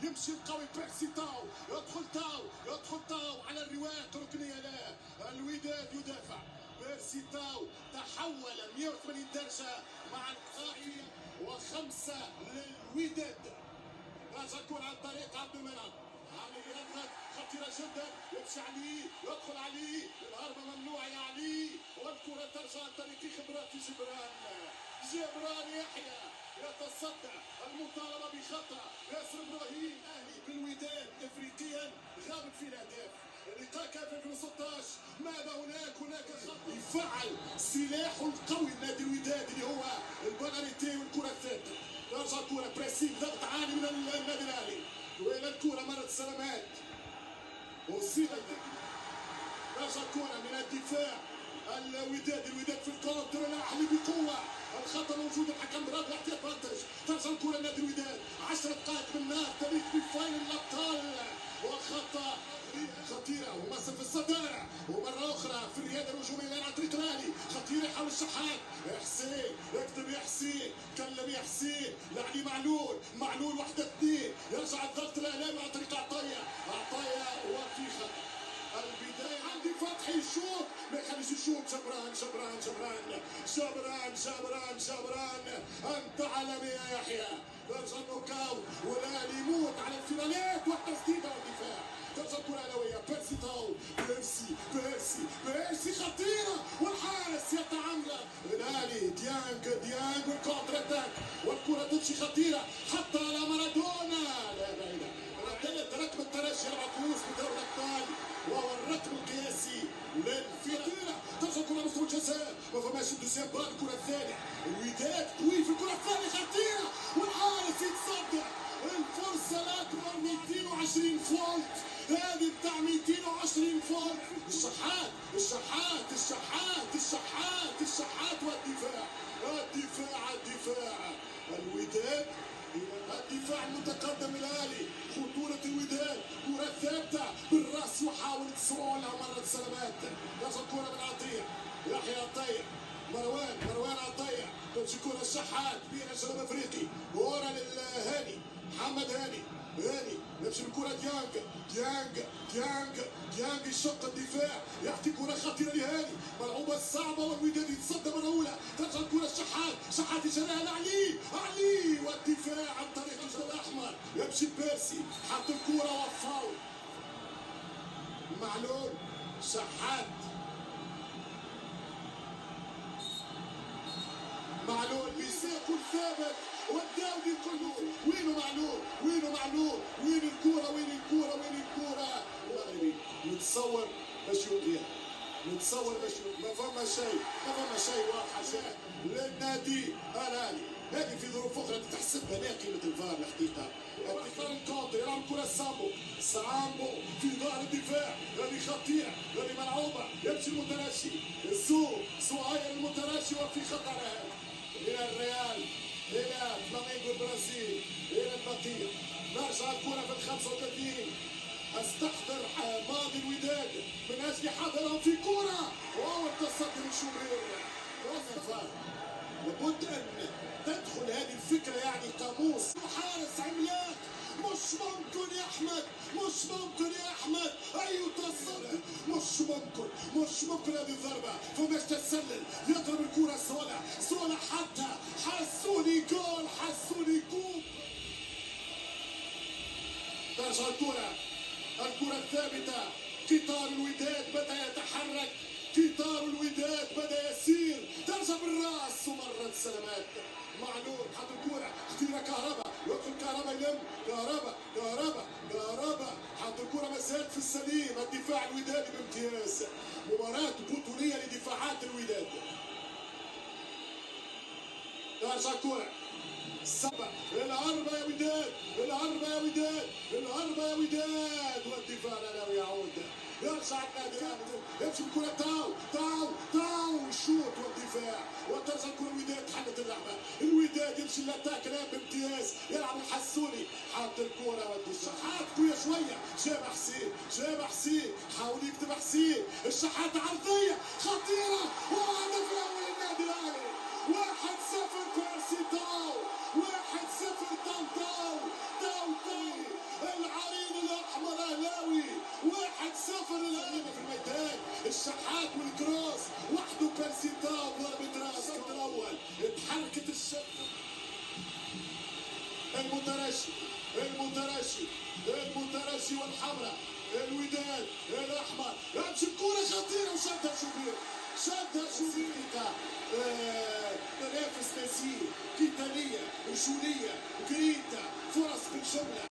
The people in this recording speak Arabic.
يمشي القوي بيرسي تاو، يدخل تاو على الرواية ركنية له. الوداد يدافع، بيرسي تاو تحول 180 درجة مع القائمة وخمسة للوداد. راجع الكرة عن طريق عبد المنعم، علي يضغط خطيرة جدا، يمشي علي، يدخل علي، الهربة ممنوعة يا علي، والكرة ترجع عن طريق خبرات جبران يحيى يتصدى المطالبة بخطأ ياسر ابراهيم. اهلي بالوداد افريقيا غابت في الاهداف. اللقاء كان في 2016. ماذا هناك خطأ يفعل سلاحه القوي نادي الوداد اللي هو البنالتي والكرة الثابتة. ترجع الكرة بريسينج، ضغط عالي من النادي الاهلي، وين الكرة مرت سلامات وصيبت. ترجع الكرة من الدفاع الوداد في الكونتر الاهلي بقوة. الخطأ موجود، الحكم براد الاحتياط بانتج. ترجع الكرة لنادي الوداد، 10 دقائق من نار تاريخ بفاينل الابطال، وخطأ خطيرة ومصر في الصدارة، ومرة أخرى في الرياضة الهجومية عن طريق الأهلي. خطيرة يحاول الشحات، حسين يكتب يا حسين، كلم يا حسين لعلي معلول 1-2. يرجع الضغط الإعلامي عن طريق عطية وفي خطأ. البداية عندي فتحي يشوط، ما يخليش يشوط. جبران أنت عالمي يا يحيى. ترجع النوكاو والأهلي يموت على الفينالات والتسديدة والدفاع. ترجع الكرة الأهلاوية، بيرسي تاو، بيرسي خطيرة، والحارس يتعمد. الأهلي ديانج والكونتر اتاك، والكرة تمشي خطيرة حتى على مارادونا، لا بعيدة. ركب الترجي العكوس بدوري الأبطال، وهو الرقم القياسي للفرقة. ترجع الكرة مستوى الجزاء، ما فماش دوسيام بال. الكرة الثانية الوداد قوي في الكرة الثانية خطيرة، والحارس يتصدى. الفرصة الأكبر 220 فولت، هذه بتاع 220 فولت. الشحات والدفاع. الوداد الدفاع المتقدم الآلي، خطورة الوداد، كرة ثابتة بالراس يحاول تصولها مرة سلامات. ياخذ كرة من عطية، يحيى عطية، مروان عطية، تمشي كرة الشحات بين الشباب افريقي، ورا للهاني محمد هاني يمشي بالكرة ديانج يشق الدفاع، يعطي كرة خطيرة لهاني، ملعوبة صعبة والوداد يتصدى مرة أولى. ترجع الكرة الشحات يجريها لعلي، والدفاع عن طريق الجو الأحمر. يمشي بيرسي، حط الكرة وفاول. معلول، شحات، معلول بيساق ثابت، والداودي كله. وينه معلول؟ وين الكرة؟ المغربي متصور باش يلغيها، ما فما شيء واضح للنادي الاهلي. هذه في ظروف اخرى تحسبها لا قيمه الفار الحقيقه. الكونتر يلعب كره سامبو في ظهر الدفاع، هذه خطيره، هذه ملعوبه. يمشي المتراشي سواير المتراشي، وفي خطر الى الريال، الى فلامينغو البرازيل، الى البقيه. نرجع الكره في 35. استحضر ماضي الوداد من اجل حضرهم في كرة، وهو التصدي من شوبير. لابد ان تدخل هذه الفكرة، يعني قاموس. حارس عملاق، مش ممكن يا احمد، اي تصدي، مش ممكن هذه الضربة. فماش تتسلل، يضرب الكرة سولا حتى حسوني جول. ترجع الكرة الثابتة. قطار الوداد بدأ يتحرك، بدأ يسير. ترجع بالراس ومرت سلامات. معلول حط الكرة خطيرة، كهربا يلم، كهربا حط الكرة مسات في السليم. الدفاع الودادي بامتياز، مباراة بطولية لدفاعات الوداد. ترجع الكرة الهربة يا وداد، والدفاع الاهلاوي يعود. يرجع النادي الاهلي، يمشي الكرة تاو الشوط والدفاع، وترجع الكرة الوداد. حلت اللعبة، الوداد يمشي الاتاك الان بامتياز، يلعب الحسوني، حط الكرة والشحات قوية شوية. جاب حسين، حاول يكتب حسين، الشحات عرضية خطيرة، وهدف الاول للنادي الاهلي. 1-0 بيرسي تاو، 1-0 تاو الشحات والكروس وحده بيرسيتاو ضربة راس الاول اتحركت الشبكة. المترشي والحمراء الوداد الاحمر لعبش الكورة خطيرة وشدها شوبير تنافس ناسيه كيتانية وشولية وكريتا فرص بالجملة.